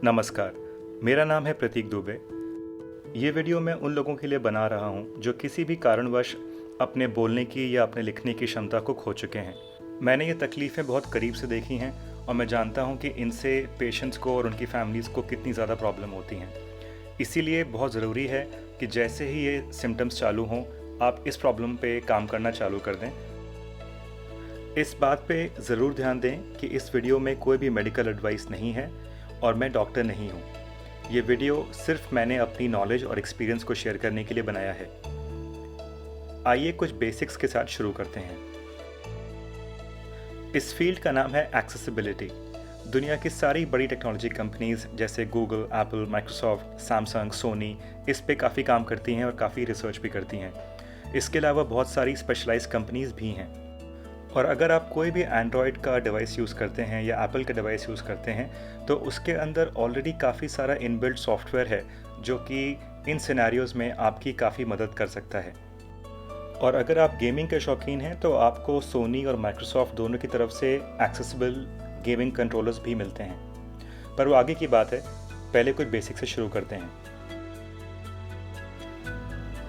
नमस्कार, मेरा नाम है प्रतीक दुबे। ये वीडियो मैं उन लोगों के लिए बना रहा हूँ जो किसी भी कारणवश अपने बोलने की या अपने लिखने की क्षमता को खो चुके हैं। मैंने ये तकलीफ़ें बहुत करीब से देखी हैं और मैं जानता हूँ कि इनसे पेशेंट्स को और उनकी फैमिलीज़ को कितनी ज़्यादा प्रॉब्लम होती हैं। इसीलिए बहुत ज़रूरी है कि जैसे ही ये सिम्टम्स चालू हों, आप इस प्रॉब्लम पे काम करना चालू कर दें। इस बात पे ज़रूर ध्यान दें कि इस वीडियो में कोई भी मेडिकल एडवाइस नहीं है और मैं डॉक्टर नहीं हूँ। ये वीडियो सिर्फ मैंने अपनी नॉलेज और एक्सपीरियंस को शेयर करने के लिए बनाया है। आइए कुछ बेसिक्स के साथ शुरू करते हैं। इस फील्ड का नाम है एक्सेसिबिलिटी। दुनिया की सारी बड़ी टेक्नोलॉजी कंपनीज जैसे Google, Apple, Microsoft, Samsung, Sony इस पे काफ़ी काम करती हैं और काफ़ी रिसर्च भी करती हैं। इसके अलावा बहुत सारी स्पेशलाइज्ड कंपनीज भी हैं। और अगर आप कोई भी एंड्रॉयड का डिवाइस यूज़ करते हैं या एप्पल का डिवाइस यूज़ करते हैं तो उसके अंदर ऑलरेडी काफ़ी सारा इनबिल्ट सॉफ्टवेयर है जो कि इन सिनेरियोज़ में आपकी काफ़ी मदद कर सकता है। और अगर आप गेमिंग के शौकीन हैं तो आपको सोनी और माइक्रोसॉफ्ट दोनों की तरफ से एक्सेसिबल गेमिंग कंट्रोलर्स भी मिलते हैं, पर वो आगे की बात है। पहले कुछ बेसिक से शुरू करते हैं।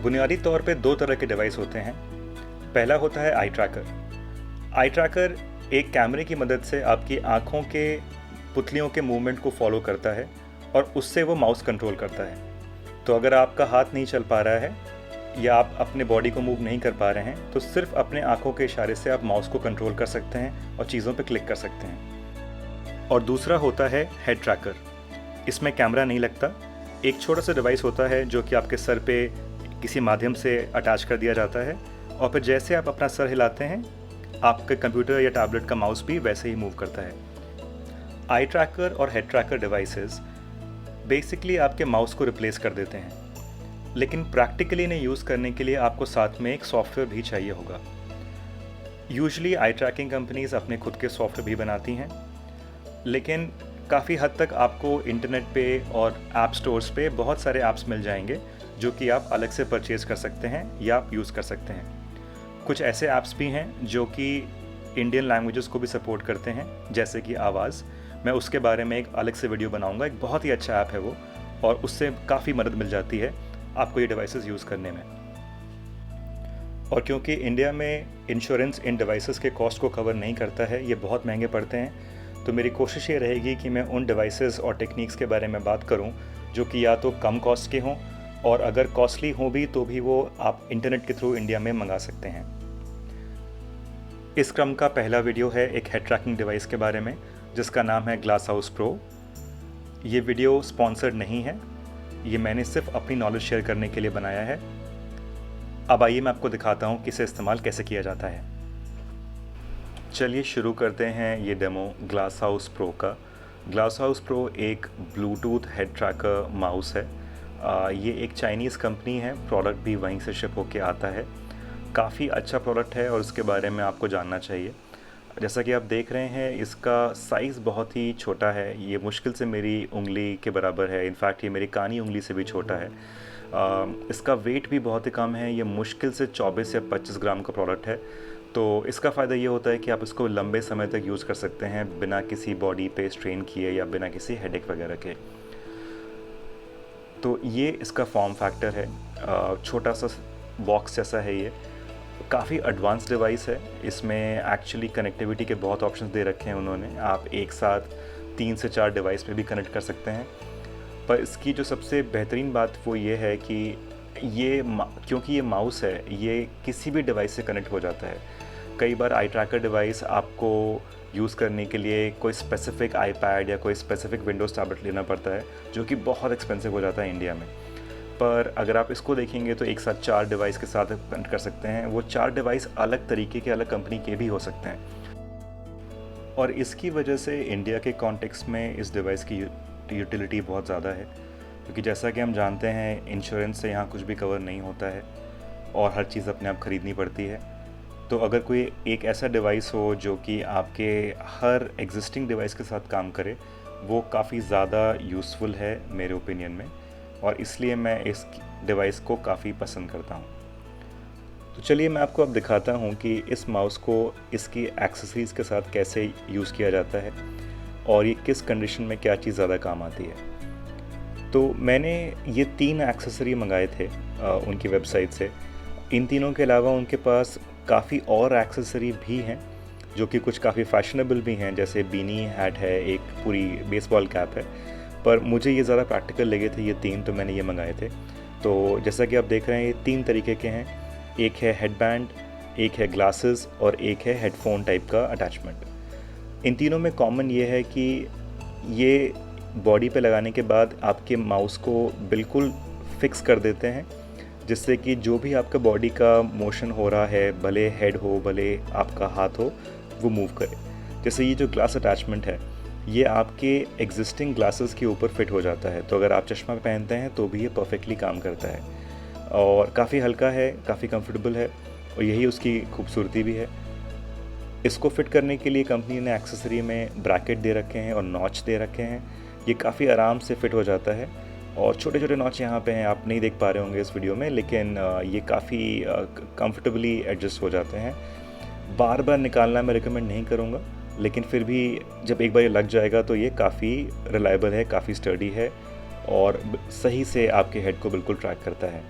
बुनियादी तौर पे दो तरह के डिवाइस होते हैं। पहला होता है आई ट्रैकर। आई ट्रैकर एक कैमरे की मदद से आपकी आँखों के पुतलियों के मूवमेंट को फॉलो करता है और उससे वो माउस कंट्रोल करता है। तो अगर आपका हाथ नहीं चल पा रहा है या आप अपने बॉडी को मूव नहीं कर पा रहे हैं तो सिर्फ अपने आँखों के इशारे से आप माउस को कंट्रोल कर सकते हैं और चीज़ों पर क्लिक कर सकते हैं। और दूसरा होता है हेड ट्रैकर। इसमें कैमरा नहीं लगता, एक छोटा सा डिवाइस होता है जो कि आपके सर पे किसी माध्यम से अटैच कर दिया जाता है और फिर जैसे आप अपना सर हिलाते हैं आपके कंप्यूटर या टैबलेट का माउस भी वैसे ही मूव करता है। आई ट्रैकर और हेड ट्रैकर डिवाइसेस बेसिकली आपके माउस को रिप्लेस कर देते हैं, लेकिन प्रैक्टिकली इन्हें यूज़ करने के लिए आपको साथ में एक सॉफ्टवेयर भी चाहिए होगा। यूजुअली आई ट्रैकिंग कंपनीज अपने खुद के सॉफ्टवेयर भी बनाती हैं, लेकिन काफ़ी हद तक आपको इंटरनेट पे और ऐप स्टोर्स पे बहुत सारे ऐप्स मिल जाएंगे जो कि आप अलग से परचेज़ कर सकते हैं या आप यूज़ कर सकते हैं। कुछ ऐसे ऐप्स भी हैं जो कि इंडियन लैंग्वेजेस को भी सपोर्ट करते हैं, जैसे कि आवाज़। मैं उसके बारे में एक अलग से वीडियो बनाऊंगा। एक बहुत ही अच्छा ऐप है वो और उससे काफ़ी मदद मिल जाती है आपको ये डिवाइसेस यूज़ करने में। और क्योंकि इंडिया में इंश्योरेंस इन डिवाइसेस के कॉस्ट को कवर नहीं करता है, ये बहुत महंगे पड़ते हैं, तो मेरी कोशिश ये रहेगी कि मैं उन डिवाइसेस और टेक्निक्स के बारे में बात करूँ जो कि या तो कम कॉस्ट के हों और अगर कॉस्टली हो भी तो भी वो आप इंटरनेट के थ्रू इंडिया में मंगा सकते हैं। इस क्रम का पहला वीडियो है एक हेड ट्रैकिंग डिवाइस के बारे में जिसका नाम है ग्लास हाउस प्रो। ये वीडियो स्पॉन्सर्ड नहीं है, ये मैंने सिर्फ अपनी नॉलेज शेयर करने के लिए बनाया है। अब आइए मैं आपको दिखाता हूँ कि इसे इस्तेमाल कैसे किया जाता है। चलिए शुरू करते हैं ये डेमो ग्लास हाउस प्रो का। ग्लास हाउस प्रो एक ब्लूटूथ हेड ट्रैकर माउस है। ये एक चाइनीज़ कंपनी है, प्रोडक्ट भी वहीं से शिप होके आता है। काफ़ी अच्छा प्रोडक्ट है और उसके बारे में आपको जानना चाहिए। जैसा कि आप देख रहे हैं इसका साइज़ बहुत ही छोटा है, ये मुश्किल से मेरी उंगली के बराबर है। इनफैक्ट ये मेरी कानी उंगली से भी छोटा है। इसका वेट भी बहुत ही कम है, ये मुश्किल से 24 या 25 ग्राम का प्रोडक्ट है। तो इसका फ़ायदा ये होता है कि आप इसको लंबे समय तक यूज़ कर सकते हैं बिना किसी बॉडी पे स्ट्रेन किए या बिना किसी हेडेक वगैरह के। तो ये इसका फॉर्म फैक्टर है, छोटा सा बॉक्स जैसा है। ये काफ़ी एडवांस डिवाइस है। इसमें एक्चुअली कनेक्टिविटी के बहुत ऑप्शंस दे रखे हैं उन्होंने। आप एक साथ 3 से 4 डिवाइस में भी कनेक्ट कर सकते हैं। पर इसकी जो सबसे बेहतरीन बात वो ये है कि क्योंकि ये माउस है, ये किसी भी डिवाइस से कनेक्ट हो जाता है। कई बार आई ट्रैकर डिवाइस आपको यूज़ करने के लिए कोई स्पेसिफ़िक आईपैड या कोई स्पेसिफ़िक विंडोज़ टैबलेट लेना पड़ता है जो कि बहुत एक्सपेंसिव हो जाता है इंडिया में। पर अगर आप इसको देखेंगे तो एक साथ 4 डिवाइस के साथ कनेक्ट कर सकते हैं। वो 4 डिवाइस अलग तरीके के, अलग कंपनी के भी हो सकते हैं। और इसकी वजह से इंडिया के कॉन्टेक्स्ट में इस डिवाइस की यूटिलिटी बहुत ज़्यादा है, क्योंकि जैसा कि हम जानते हैं इंश्योरेंस से यहाँ कुछ भी कवर नहीं होता है और हर चीज़ अपने आप ख़रीदनी पड़ती है। तो अगर कोई एक ऐसा डिवाइस हो जो कि आपके हर एग्जिस्टिंग डिवाइस के साथ काम करे, वो काफ़ी ज़्यादा यूज़फुल है मेरे ओपिनियन में, और इसलिए मैं इस डिवाइस को काफ़ी पसंद करता हूँ। तो चलिए मैं आपको अब दिखाता हूँ कि इस माउस को इसकी एक्सेसरीज़ के साथ कैसे यूज़ किया जाता है। और ये किस कंडीशन में क्या चीज़ ज़्यादा काम आती है। तो मैंने ये 3 एक्सेसरी मंगाए थे उनकी वेबसाइट से। इन तीनों के अलावा उनके पास काफ़ी और एक्सेसरी भी हैं जो कि कुछ काफ़ी फैशनेबल भी हैं, जैसे बीनी हैट है, एक पूरी बेसबॉल कैप है। पर मुझे ये ज़्यादा प्रैक्टिकल लगे थे ये 3, तो मैंने ये मंगाए थे। तो जैसा कि आप देख रहे हैं ये 3 तरीके के हैं। एक है हेडबैंड, एक है ग्लासेस और एक है हेडफोन टाइप का अटैचमेंट। इन तीनों में कॉमन ये है कि ये बॉडी पे लगाने के बाद आपके माउस को बिल्कुल फिक्स कर देते हैं, जिससे कि जो भी आपका बॉडी का मोशन हो रहा है, भले हेड हो भले आपका हाथ हो, वो मूव करे। जैसे ये जो ग्लास अटैचमेंट है ये आपके एग्जिस्टिंग ग्लासेस के ऊपर फिट हो जाता है, तो अगर आप चश्मा पहनते हैं तो भी ये परफेक्टली काम करता है और काफ़ी हल्का है, काफ़ी कंफर्टेबल है और यही उसकी खूबसूरती भी है। इसको फिट करने के लिए कंपनी ने एक्सेसरी में ब्रैकेट दे रखे हैं और नॉच दे रखे हैं। ये काफ़ी आराम से फिट हो जाता है और छोटे छोटे नॉच यहाँ पे हैं, आप नहीं देख पा रहे होंगे इस वीडियो में, लेकिन ये काफ़ी कंफर्टेबली एडजस्ट हो जाते हैं। बार बार निकालना मैं रिकमेंड नहीं करूँगा, लेकिन फिर भी जब एक बार ये लग जाएगा तो ये काफ़ी रिलायबल है, काफ़ी स्टडी है और सही से आपके हेड को बिल्कुल ट्रैक करता है।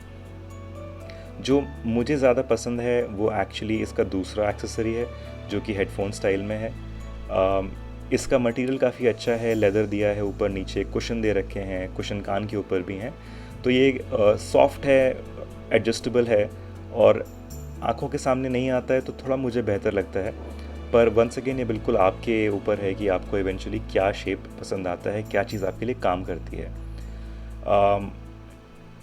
जो मुझे ज़्यादा पसंद है वो एक्चुअली इसका दूसरा एक्सेसरी है जो कि हेडफोन स्टाइल में है। इसका मटेरियल काफ़ी अच्छा है, लेदर दिया है, ऊपर नीचे कुशन दे रखे हैं, कुशन कान के ऊपर भी हैं, तो ये सॉफ्ट है, एडजस्टेबल है और आँखों के सामने नहीं आता है तो थोड़ा मुझे बेहतर लगता है। पर वंस अगेन ये बिल्कुल आपके ऊपर है कि आपको इवेंचुअली क्या शेप पसंद आता है, क्या चीज़ आपके लिए काम करती है।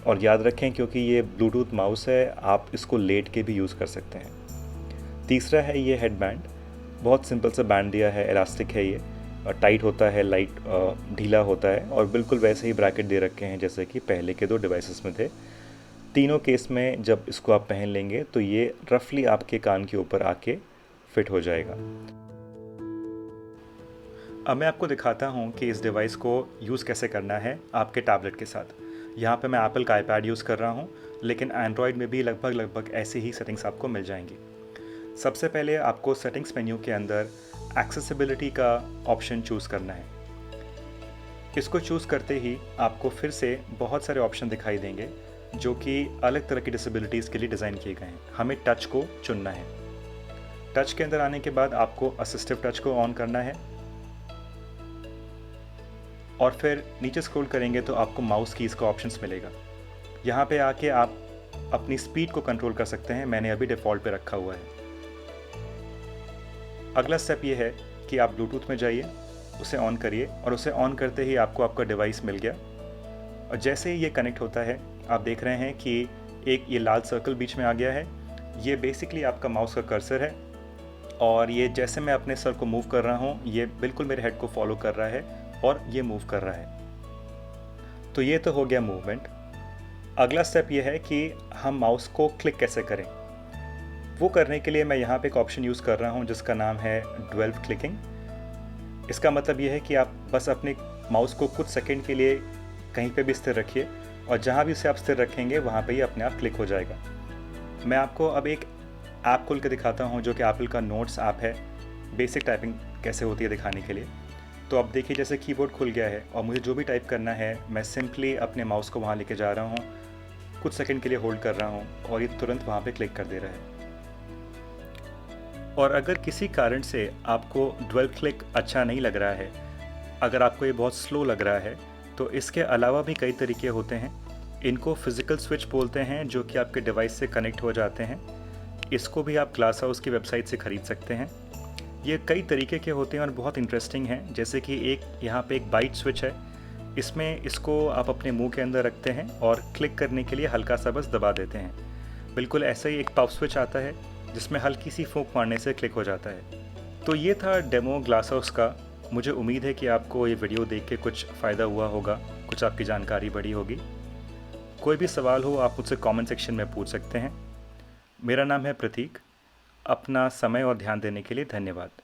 और याद रखें क्योंकि ये ब्लूटूथ माउस है, आप इसको लेट के भी यूज़ कर सकते हैं। तीसरा है ये हेडबैंड, बहुत सिंपल सा बैंड दिया है, इलास्टिक है, ये टाइट होता है, लाइट ढीला होता है और बिल्कुल वैसे ही ब्रैकेट दे रखे हैं जैसे कि पहले के 2 डिवाइसेस में थे। तीनों केस में जब इसको आप पहन लेंगे तो ये रफली आपके कान के ऊपर आके फिट हो जाएगा। अब मैं आपको दिखाता हूँ कि इस डिवाइस को यूज़ कैसे करना है आपके टैबलेट के साथ। यहाँ पे मैं एप्पल का आईपैड यूज़ कर रहा हूँ, लेकिन एंड्रॉयड में भी लगभग ऐसे ही सेटिंग्स आपको मिल जाएंगी। सबसे पहले आपको सेटिंग्स मेन्यू के अंदर एक्सेसिबिलिटी का ऑप्शन चूज़ करना है। इसको चूज़ करते ही आपको फिर से बहुत सारे ऑप्शन दिखाई देंगे जो कि अलग तरह की डिसेबिलिटीज़ के लिए डिज़ाइन किए गए हैं। हमें टच को चुनना है। टच के अंदर आने के बाद आपको असिस्टिव टच को ऑन करना है और फिर नीचे स्क्रॉल करेंगे तो आपको माउस कीज़ का ऑप्शंस मिलेगा। यहाँ पे आके आप अपनी स्पीड को कंट्रोल कर सकते हैं, मैंने अभी डिफ़ॉल्ट पे रखा हुआ है। अगला स्टेप ये है कि आप ब्लूटूथ में जाइए, उसे ऑन करिए और उसे ऑन करते ही आपको आपका डिवाइस मिल गया। और जैसे ही ये कनेक्ट होता है आप देख रहे हैं कि एक ये लाल सर्कल बीच में आ गया है। ये बेसिकली आपका माउस का कर्सर है और ये जैसे मैं अपने सर को मूव कर रहा हूँ ये बिल्कुल मेरे हेड को फॉलो कर रहा है और ये मूव कर रहा है। तो ये तो हो गया मूवमेंट। अगला स्टेप ये है कि हम माउस को क्लिक कैसे करें। वो करने के लिए मैं यहाँ पे एक ऑप्शन यूज़ कर रहा हूँ जिसका नाम है ड्वेल क्लिकिंग। इसका मतलब ये है कि आप बस अपने माउस को कुछ सेकंड के लिए कहीं पे भी स्थिर रखिए और जहाँ भी उसे आप स्थिर रखेंगे वहाँ पे ही अपने आप क्लिक हो जाएगा। मैं आपको अब एक ऐप खोल के दिखाता हूँ जो कि एप्पल का नोट्स ऐप है, बेसिक टाइपिंग कैसे होती है दिखाने के लिए। तो अब देखिए जैसे कीबोर्ड खुल गया है और मुझे जो भी टाइप करना है मैं सिंपली अपने माउस को वहाँ लेके जा रहा हूँ, कुछ सेकंड के लिए होल्ड कर रहा हूँ और ये तुरंत वहाँ पे क्लिक कर दे रहा है। और अगर किसी कारण से आपको ड्वेल क्लिक अच्छा नहीं लग रहा है, अगर आपको ये बहुत स्लो लग रहा है, तो इसके अलावा भी कई तरीके होते हैं। इनको फिज़िकल स्विच बोलते हैं जो कि आपके डिवाइस से कनेक्ट हो जाते हैं। इसको भी आप ग्लास हाउस की वेबसाइट से ख़रीद सकते हैं। ये कई तरीके के होते हैं और बहुत इंटरेस्टिंग हैं। जैसे कि एक यहाँ पे एक बाइट स्विच है, इसमें इसको आप अपने मुंह के अंदर रखते हैं और क्लिक करने के लिए हल्का सा बस दबा देते हैं। बिल्कुल ऐसा ही एक पफ स्विच आता है जिसमें हल्की सी फूंक मारने से क्लिक हो जाता है। तो ये था डेमो ग्लास हाउस का। मुझे उम्मीद है कि आपको ये वीडियो देख के कुछ फ़ायदा हुआ होगा, कुछ आपकी जानकारी बढ़ी होगी। कोई भी सवाल हो आप मुझसे कमेंट सेक्शन में पूछ सकते हैं। मेरा नाम है प्रतीक। अपना समय और ध्यान देने के लिए धन्यवाद।